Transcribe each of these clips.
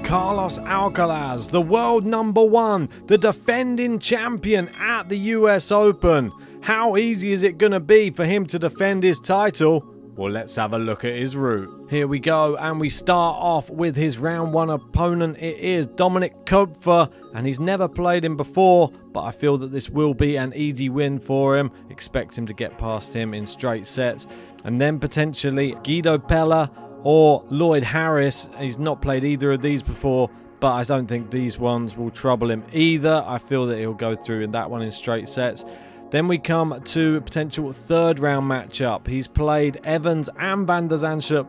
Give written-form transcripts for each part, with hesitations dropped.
Carlos Alcaraz, the world #1, the defending champion at the US Open. How easy is it going to be for him to defend his title? Well, let's have a look at his route. Here we go, and we start off with his round 1 opponent. It is Dominik Koepfer, and he's never played him before, but I feel that this will be an easy win for him. Expect him to get past him in straight sets. And then potentially Guido Pella or Lloyd Harris. He's not played either of these before, but I don't think these ones will trouble him either. I feel that he'll go through in that one in straight sets. Then we come to a potential third round matchup. He's played Evans and Van der Zandschulp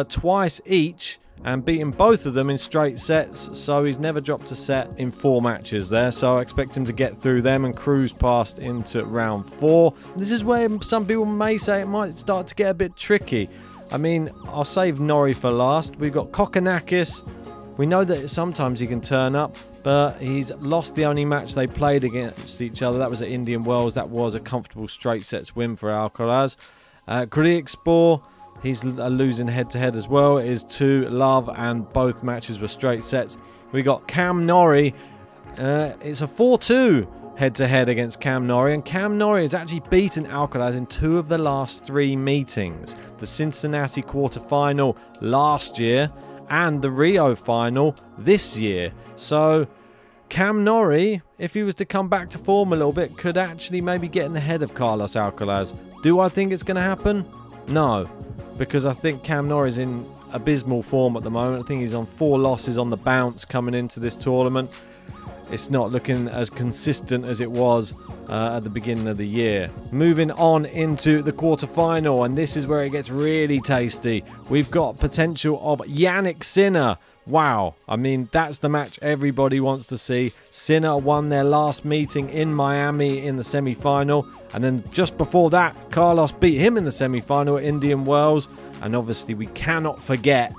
twice each and beaten both of them in straight sets, so he's never dropped a set in 4 matches there, so I expect him to get through them and cruise past into round 4. This is where some people may say it might start to get a bit tricky. I mean, I'll save Norrie for last. We've got Kokkinakis. We know that sometimes he can turn up, but he's lost the only match they played against each other. That was at Indian Wells. That was a comfortable straight sets win for Alcaraz. Griekspoor, he's losing head-to-head as well. It is 2-love, and both matches were straight sets. We got Cam Norrie. It's a 4-2 head-to-head against Cam Norrie, and Cam Norrie has actually beaten Alcaraz in 2 of the last 3 meetings. The Cincinnati quarterfinal last year and the Rio final this year. So Cam Norrie, if he was to come back to form a little bit, could actually maybe get in the head of Carlos Alcaraz. Do I think it's going to happen? No, because I think Cam Norrie's in abysmal form at the moment. I think he's on 4 losses on the bounce coming into this tournament. It's not looking as consistent as it was at the beginning of the year. Moving on into the quarterfinal, and this is where it gets really tasty. We've got potential of Jannik Sinner. Wow, I mean, that's the match everybody wants to see. Sinner won their last meeting in Miami in the semi-final, and then just before that, Carlos beat him in the semi-final at Indian Wells. And obviously we cannot forget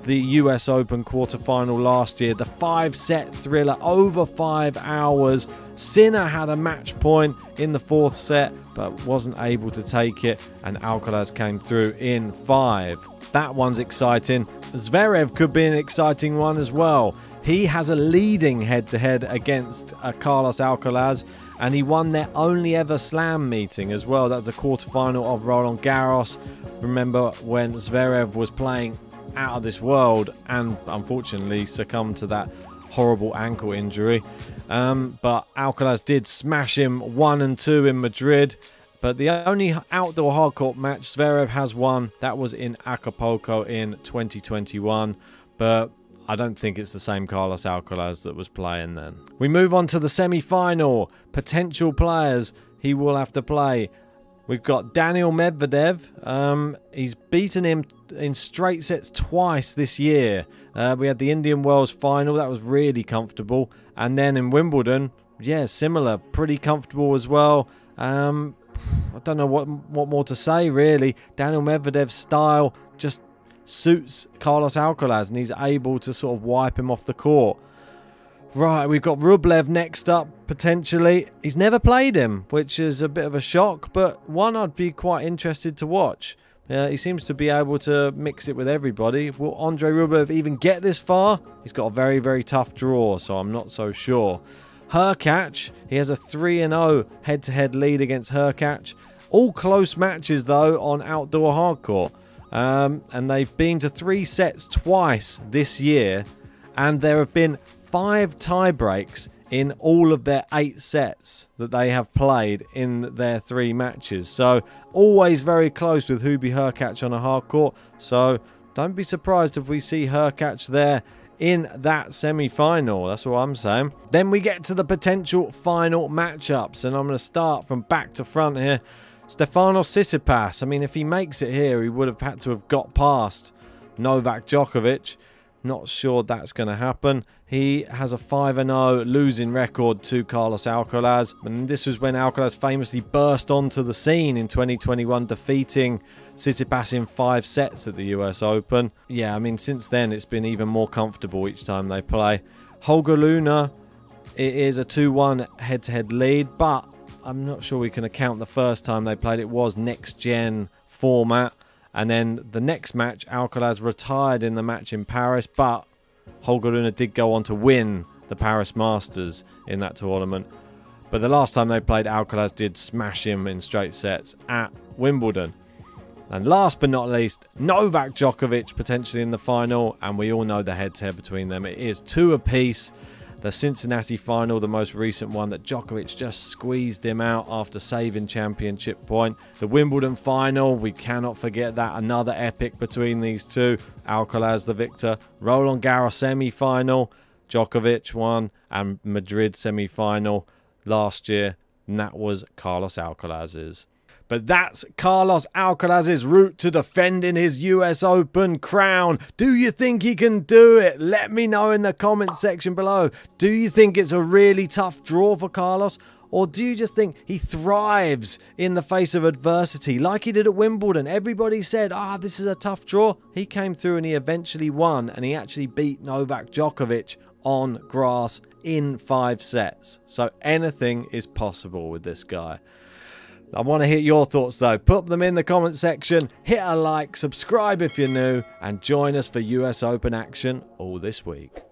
the US Open quarterfinal last year, the 5-set thriller over 5 hours. Sinner had a match point in the 4th set, but wasn't able to take it, and Alcaraz came through in 5. That one's exciting. Zverev could be an exciting one as well. He has a leading head-to-head against Carlos Alcaraz, and he won their only ever slam meeting as well. That was the quarterfinal of Roland Garros. Remember when Zverev was playing out of this world and unfortunately succumbed to that horrible ankle injury, but Alcaraz did smash him 1 and 2 in Madrid. But the only outdoor hardcourt match Zverev has won, that was in Acapulco in 2021, but I don't think it's the same Carlos Alcaraz that was playing then. We move on to the semi-final. Potential players he will have to play. We've got Daniil Medvedev. He's beaten him in straight sets twice this year. We had the Indian Wells final. That was really comfortable. And then in Wimbledon, yeah, similar. Pretty comfortable as well. I don't know what more to say, really. Daniil Medvedev's style just suits Carlos Alcaraz, and he's able to sort of wipe him off the court. Right, we've got Rublev next up, potentially. He's never played him, which is a bit of a shock, but one I'd be quite interested to watch. He seems to be able to mix it with everybody. Will Andrei Rublev even get this far? He's got a very, very tough draw, so I'm not so sure. Hurkacz, he has a 3-0 head-to-head lead against Hurkacz. All close matches, though, on outdoor hardcourt. And they've been to 3 sets twice this year, and there have been 5 tie breaks in all of their 8 sets that they have played in their 3 matches. So always very close with Hubie Hurkacz on a hardcourt. So don't be surprised if we see Hurkacz there in that semi-final. That's what I'm saying. Then we get to the potential final matchups, and I'm going to start from back to front here. Stefanos Tsitsipas. I mean, if he makes it here, he would have had to have got past Novak Djokovic. Not sure that's going to happen. He has a 5-0 losing record to Carlos Alcaraz. And this was when Alcaraz famously burst onto the scene in 2021, defeating Tsitsipas in 5 sets at the US Open. Yeah, I mean, since then, it's been even more comfortable each time they play. Holger Rune, it is a 2-1 head-to-head lead, but I'm not sure we can account the first time they played. It was next-gen format. And then the next match, Alcaraz retired in the match in Paris, but Holger Rune did go on to win the Paris Masters in that tournament. But the last time they played, Alcaraz did smash him in straight sets at Wimbledon. And last but not least, Novak Djokovic potentially in the final. And we all know the head-to-head between them. It is 2 apiece. The Cincinnati final, the most recent one, that Djokovic just squeezed him out after saving championship point. The Wimbledon final, we cannot forget that. Another epic between these two. Alcaraz the victor. Roland Garros semi-final. Djokovic won. And Madrid semi-final last year. And that was Carlos Alcaraz's. But that's Carlos Alcaraz's route to defending his US Open crown. Do you think he can do it? Let me know in the comments section below. Do you think it's a really tough draw for Carlos? Or do you just think he thrives in the face of adversity like he did at Wimbledon? Everybody said, this is a tough draw. He came through and he eventually won. And he actually beat Novak Djokovic on grass in 5 sets. So anything is possible with this guy. I want to hear your thoughts though. Put them in the comment section, hit a like, subscribe if you're new, and join us for US Open action all this week.